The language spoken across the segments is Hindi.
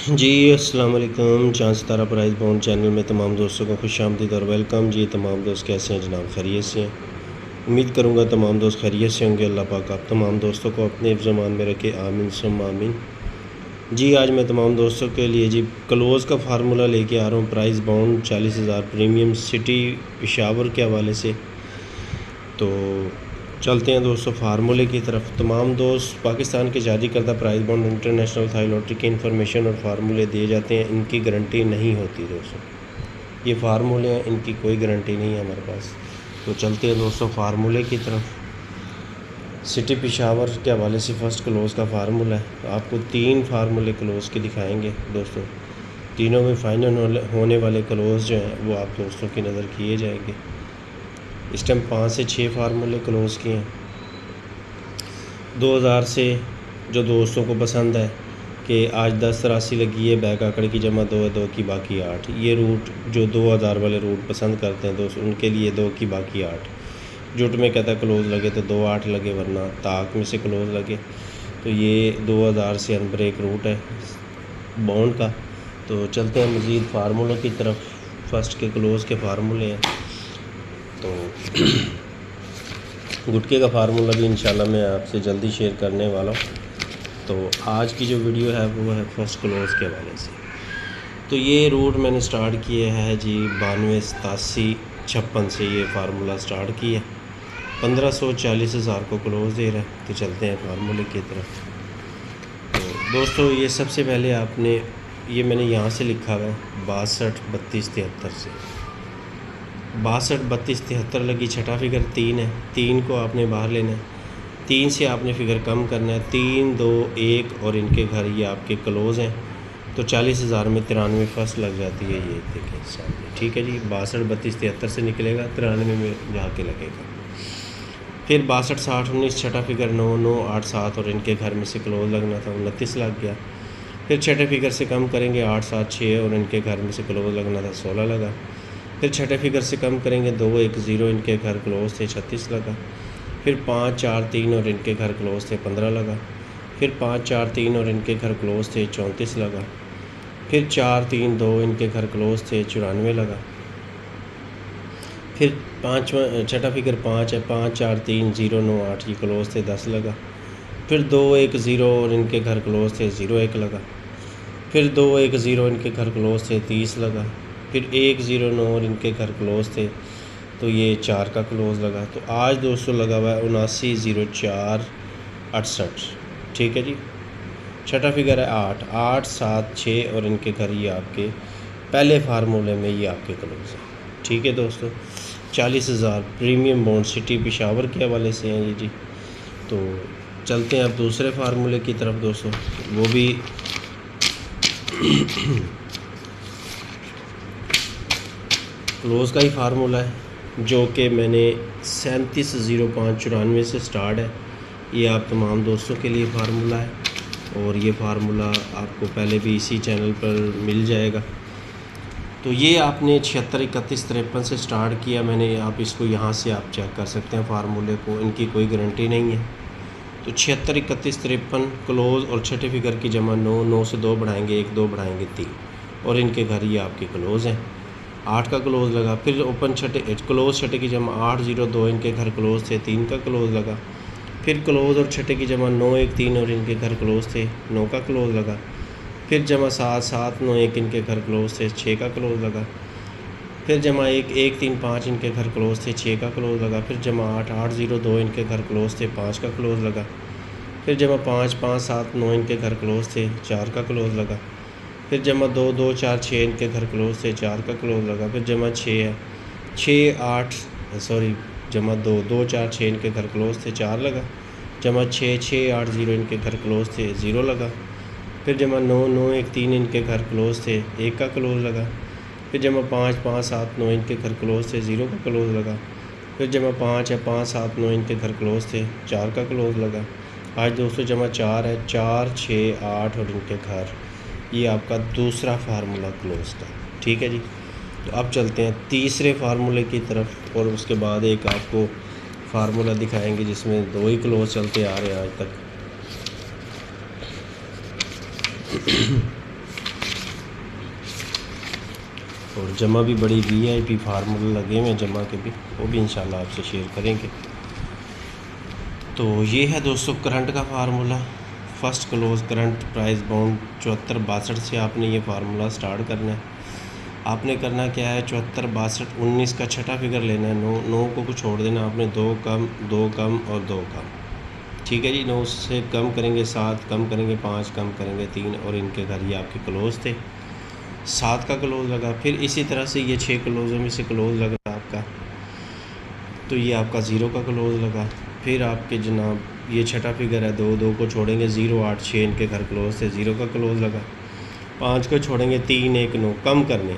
जी अस्सलाम वालेकुम। चांद सितारा प्राइस बाउंड चैनल में तमाम दोस्तों को खुशामदीद और वेलकम। जी तमाम दोस्त कैसे हैं जनाब? खैरियत से हैं? उम्मीद करूँगा तमाम दोस्त खैरियत से होंगे। अल्लाह पाक आप तमाम दोस्तों को अपने हिफ्ज़ मान में रखे, आमीन सुम्मा आमीन। जी आज मैं तमाम दोस्तों के लिए जी क्लोज़ का फार्मूला लेके आ रहा हूँ। Price bound 40,000 premium city Peshawar के हवाले से। तो चलते हैं दोस्तों फार्मूले की तरफ। तमाम दोस्त पाकिस्तान के जारी करदा prize bond international Thai lottery की इन्फॉर्मेशन और फार्मूले दिए जाते हैं, इनकी गारंटी नहीं होती दोस्तों। ये फार्मूले हैं, इनकी कोई गारंटी नहीं है हमारे पास। तो चलते हैं दोस्तों फार्मूले की तरफ। सिटी पेशावर के हवाले से फ़र्स्ट क्लोज़ का फार्मूला है। तो आपको 3 फार्मूले क्लोज़ के दिखाएंगे दोस्तों। तीनों में फ़ाइनल होने वाले क्लोज़ जो हैं वो आप दोस्तों की नज़र किए जाएंगे। इस टाइम 5 से 6 फार्मूले क्लोज़ किए हैं। 2000 से जो दोस्तों को पसंद है कि आज 10 83 लगी है, बैक आंकड़े की जमा 2 है, 2 की बाकी 8, ये रूट जो 2000 वाले रूट पसंद करते हैं दोस्त, उनके लिए 2 की बाकी 8। जुट में कहता है क्लोज़ लगे तो 2 8 लगे, वरना ताक में से क्लोज़ लगे। तो ये 2000 से अनब्रेक रूट है बाउंड का। तो चलते हैं मज़ीद फार्मूलों की तरफ। फर्स्ट के क्लोज़ के फार्मूले हैं। तो गुटके का फार्मूला भी इंशाल्लाह मैं आपसे जल्दी शेयर करने वाला हूँ। तो आज की जो वीडियो है वो है फर्स्ट क्लोज़ के हवाले से। तो ये रूट मैंने स्टार्ट किया है जी 92 87 56 से ये फार्मूला स्टार्ट किया। 1540,000 को क्लोज़ दे रहा है। तो चलते हैं फार्मूले की तरफ। तो दोस्तों ये सबसे पहले आपने ये मैंने यहाँ से लिखा हुआ है 62 32 73 से 62 32 73 लगी। छठा फिगर 3 है, 3 को आपने बाहर लेना है। 3 से आपने फिगर कम करना है। 3 2 1 और इनके घर ये आपके क्लोज़ हैं। तो 40,000 में 93 फर्स्ट लग जाती है, ये देखें सामने। ठीक है जी, 62 32 73 से निकलेगा, 93 में जाके लगेगा। फिर 62 60 19 छठा फिगर 9 9 8 7 और इनके घर में से क्लोज़ लगना था, 29 लग गया। फिर छठे फिगर से कम करेंगे 8 7 6 और इनके घर में से क्लोज़ लगना था, 16 लगा। फिर छठे फिगर से कम करेंगे 2 1 0 इनके घर क्लोज़ थे, 36 लगा। फिर 5 4 3 और इनके घर क्लोज़ थे, 15 लगा। फिर 5 4 3 और इनके घर क्लोज़ थे, 34 लगा। फिर 4 3 2 इनके घर क्लोज़ थे, 94 लगा। फिर छठा फिगर 5 है, 5 4 3 0 9 8 ये क्लोज़ थे, 10 लगा। फिर 2 1 0 और इनके घर क्लोज़ थे, 0 1 लगा। फिर 2 1 0 इनके घर क्लोज़ थे, 30 लगा। फिर 1 0 9 और इनके घर क्लोज़ थे, तो ये 4 का क्लोज़ लगा। तो आज दोस्तों लगा हुआ है 79 04 68। ठीक है जी। छठा फिगर है 8 8 7 6 और इनके घर ये आपके पहले फार्मूले में ये आपके क्लोज़ है। ठीक है दोस्तों, 40,000 प्रीमियम बॉन्ड सिटी पेशावर के हवाले से हैं ये जी। तो चलते हैं अब दूसरे फार्मूले की तरफ दोस्तों। वो भी क्लोज़ का ही फार्मूला है, जो कि मैंने 370594 से स्टार्ट है। ये आप तमाम दोस्तों के लिए फार्मूला है और ये फार्मूला आपको पहले भी इसी चैनल पर मिल जाएगा। तो ये आपने 76 31 53 से स्टार्ट किया मैंने। आप इसको यहाँ से आप चेक कर सकते हैं फार्मूले को, इनकी कोई गारंटी नहीं है। तो 76 31 53 क्लोज़ और छठे फिगर की जमा 9 9 से 2 बढ़ाएंगे 1 2 बढ़ाएंगे 3 और इनके घर ये आपके क्लोज़ हैं। 8 का क्लोज़ लगा। फिर ओपन छठे क्लोज़ छठे की जमा 8 0 2 इनके घर क्लोज़ थे, 3 का क्लोज़ लगा। फिर क्लोज़ और छठे की जमा 9 1 3 और इनके घर क्लोज़ थे, 9 का क्लोज़ लगा। फिर जमा 7 7 9 1 इनके घर क्लोज़ थे, 6 का क्लोज़ लगा। फिर जमा 1 1 3 5 इनके घर क्लोज़ थे, 6 का क्लोज़ लगा। फिर जमा 8 8 0 2 इनके घर क्लोज़ थे, 5 का क्लोज़ लगा। फिर जमा 5 5 7 9 इनके घर क्लोज़ थे, 4 का क्लोज़ लगा। फिर जमा 2 2 4 6 इनके घर क्लोज़ थे, 4 का क्लोज़ लगा। फिर जमा 6 है, 6 8 सॉरी जमा 2 2 4 6 इनके घर क्लोज़ थे, 4 लगा। जमा 6 6 8 0 इनके घर क्लोज़ थे, 0 लगा। फिर जमा 9 9 1 3 इनके घर क्लोज़ थे, 1 का क्लोज़ लगा। फिर जमा 5 5 7 9 इनके घर क्लोज़ थे, 0 का क्लोज़ लगा। फिर जमा 5 है, 5 7 9 इनके घर क्लोज़ थे, 4 का क्लोज़ लगा। आज दोस्तों जमा 4 है, 4 6 8 और इनके घर, ये आपका दूसरा फार्मूला क्लोज़ का। ठीक है जी। तो अब चलते हैं तीसरे फार्मूले की तरफ और उसके बाद एक आपको फार्मूला दिखाएंगे जिसमें 2 ही क्लोज़ चलते आ रहे हैं आज तक। और जमा भी बड़ी VIP फार्मूले लगे हुए हैं जमा के भी, वो भी इंशाल्लाह आपसे शेयर करेंगे। तो ये है दोस्तों करंट का formula. First close current price bound 7462 से आपने ये फार्मूला स्टार्ट करना है। आपने करना क्या है, 74 62 19 का छठा फिगर लेना है, 9 को छोड़ देना आपने, 2 कम 2 कम और 2 कम, ठीक है जी। 9 से कम करेंगे 7, कम करेंगे 5, कम करेंगे 3, और इनके घर ये आपके क्लोज थे। 7 का क्लोज लगा, फिर इसी तरह से ये 6 क्लोज़ों में से क्लोज लगा आपका, तो ये आपका 0 का क्लोज लगा। फिर आपके जनाब ये छठा फिगर है, 2 को छोड़ेंगे 0 8 6 इनके घर क्लोज थे, 0 का क्लोज लगा। 5 को छोड़ेंगे 3 1 9, कम करने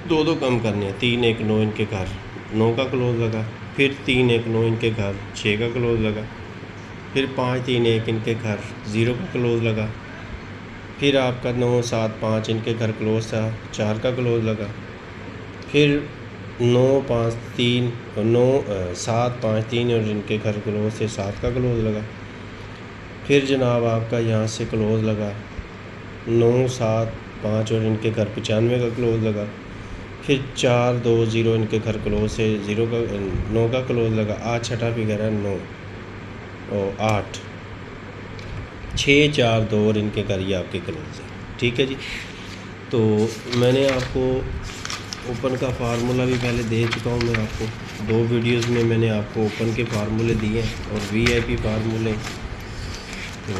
2 कम करने, 3 1 9 इनके घर, 9 का क्लोज लगा। फिर 3 1 9 इनके घर, 6 का क्लोज लगा। फिर 5 3 1 इनके घर, 0 का क्लोज लगा। फिर आपका 9 7 5 इनके घर क्लोज था, 4 का क्लोज लगा। फिर 9 5 3 9 7 5 3 और इनके घर क्लोज थे, 7 का क्लोज लगा। फिर जनाब आपका यहाँ से क्लोज लगा 9 7 5 और इनके घर 95 का क्लोज लगा। फिर 4 2 0 इनके घर क्लोज से 0 का 9 का क्लोज लगा। आज छठा फिगर है 9 और 8 6 4 2 और इनके घर ये आपके क्लोज है, ठीक है जी। तो मैंने आपको ओपन का फार्मूला भी पहले दे चुका हूँ, मैं आपको 2 वीडियोज़ में मैंने आपको ओपन के फार्मूले दिए हैं और VIP फार्मूले। तो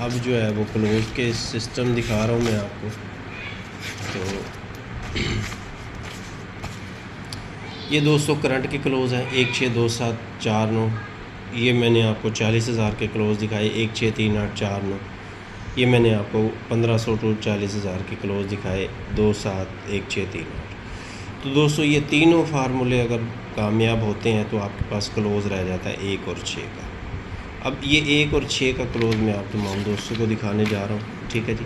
अब जो है वो क्लोज के सिस्टम दिखा रहा हूँ मैं आपको। तो ये दोस्तों करंट के क्लोज़ हैं 1 6 2 7 4 9, ये मैंने आपको 40,000 के क्लोज़ दिखाए। 1 6 3 8 4 9, ये मैंने आपको 1500 टू 40,000 के क्लोज़ दिखाए। 2 7 1 6 3 8। तो दोस्तों ये तीनों फार्मूले अगर कामयाब होते हैं तो आपके पास क्लोज़ रह जाता है 1 और 6 का। अब ये 1 और 6 का क्लोज़ मैं आप तमाम दोस्तों को दिखाने जा रहा हूँ, ठीक है जी।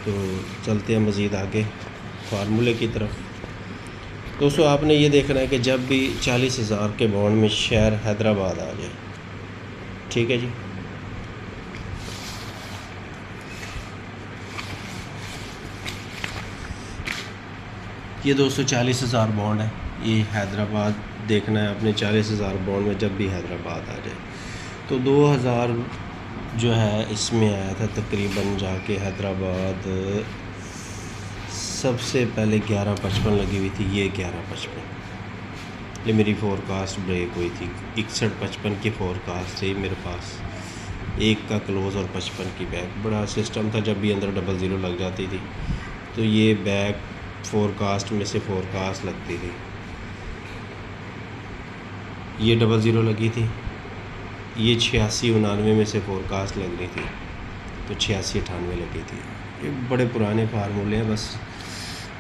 तो चलते हैं मज़ीद आगे फार्मूले की तरफ। दोस्तों आपने ये देखना है कि जब भी 40,000 के बॉन्ड में शहर हैदराबाद आ जाए, ठीक है जी। ये दोस्तों 40,000 बॉन्ड है, ये हैदराबाद देखना है आपने। 40,000 बॉन्ड में जब भी हैदराबाद आ जाए, तो 2000 जो है इसमें आया था तकरीबन जाके हैदराबाद सबसे पहले 1155 लगी हुई थी। ये 1155 ये मेरी फोरकास्ट ब्रेक हुई थी। 6155 की फोरकास्ट थी मेरे पास, 1 का क्लोज़ और 55 की बैक। बड़ा सिस्टम था, जब भी अंदर 00 लग जाती थी तो ये बैक फोरकास्ट में से फोरकास्ट लगती थी। ये 00 लगी थी, ये 86 99 में से फोरकास्ट लग रही थी, तो 86 98 लगी थी। ये बड़े पुराने फार्मूले हैं, बस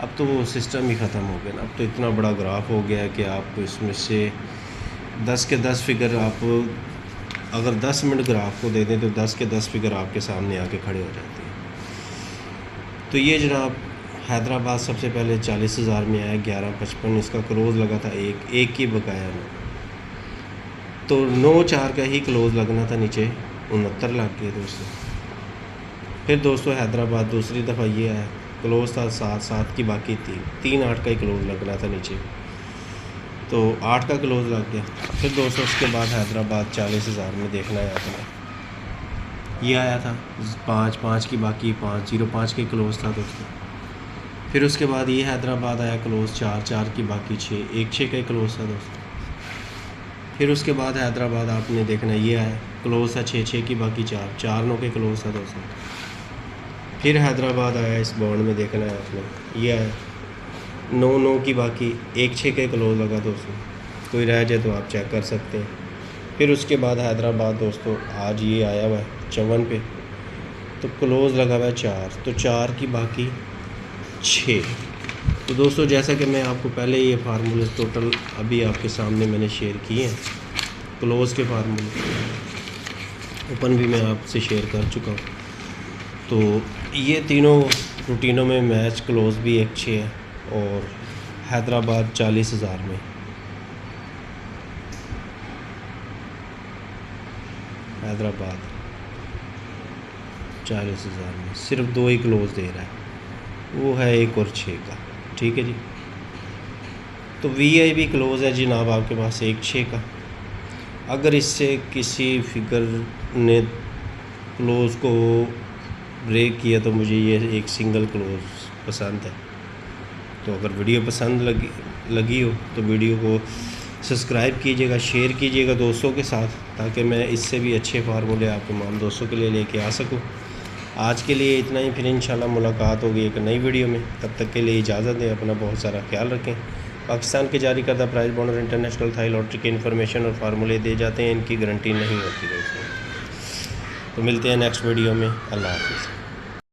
अब तो वो सिस्टम ही ख़त्म हो गया ना। अब तो इतना बड़ा ग्राफ हो गया है कि आप इसमें से 10 के 10 फिगर, आप अगर 10 मिनट ग्राफ को दे दें तो 10 के 10 फिगर आपके सामने आके खड़े हो जाते हैं। तो ये जनाब हैदराबाद सबसे पहले 40,000 में आया 1155, इसका क्लोज़ लगा था 1 की बकाया में, तो 9 4 का ही क्लोज़ लगना था, नीचे 69 लग गए दोस्तों। फिर दोस्तों हैदराबाद दूसरी दफ़ा ये आया, क्लोज़ था 7 7 की बाकी 3 8 का ही क्लोज़ लगना था नीचे, तो 8 का क्लोज़ लग गया। फिर दोस्तों उसके बाद हैदराबाद 40,000 में देखना है आपने, ये आया था 5 5 की बाकी 5 0 5 के क्लोज़ था दोस्तों। फिर उसके बाद ये हैदराबाद आया क्लोज़ 4 4 की बाकी 6 1 6 का क्लोज़ था दोस्तों। फिर उसके बाद हैदराबाद आपने देखना ये आया, क्लोज़ था 6 6 की बाकी 4 4 9 के क्लोज़ था दोस्तों। फिर हैदराबाद आया इस बॉन्ड में देखना है आपने, ये आया 9 9 की बाकी 1 6 के क्लोज़ लगा दोस्तों, कोई रह जाए तो आप चेक कर सकते हैं। फिर उसके बाद हैदराबाद दोस्तों आज ये आया हुआ है 54 पे, तो क्लोज़ लगा हुआ है 4, तो 4 की बाकी 6। तो दोस्तों जैसा कि मैं आपको पहले ये फार्मूले टोटल अभी आपके सामने मैंने शेयर किए हैं, क्लोज़ के फार्मूले ओपन भी मैं आपसे शेयर कर चुका हूँ। तो ये तीनों रूटीनों में मैच क्लोज़ भी 1 6 है, और हैदराबाद 40,000 में, हैदराबाद 40,000 में सिर्फ 2 ही क्लोज़ दे रहा है। वो है 1 और 6 का। ठीक है जी। तो VIB क्लोज़ है जनाब आपके पास 1 6 का। अगर इससे किसी फिगर ने क्लोज़ को ब्रेक किया तो मुझे ये एक सिंगल क्लोज़ पसंद है। तो अगर वीडियो पसंद लगी हो तो वीडियो को सब्सक्राइब कीजिएगा, शेयर कीजिएगा दोस्तों के साथ, ताकि मैं इससे भी अच्छे फार्मूले आप तमाम दोस्तों के लिए लेके आ सकूं। आज के लिए इतना ही, फिर इंशाल्लाह मुलाकात होगी एक नई वीडियो में। तब तक के लिए इजाज़त दें, अपना बहुत सारा ख्याल रखें। पाकिस्तान के जारी करदा प्राइस बॉन्ड और इंटरनेशनल थाई लॉटरी की इन्फॉर्मेशन और फार्मूले दे जाते हैं, इनकी गारंटी नहीं होती दोस्तों। तो मिलते हैं नेक्स्ट वीडियो में। अल्लाह हाफ़िज़।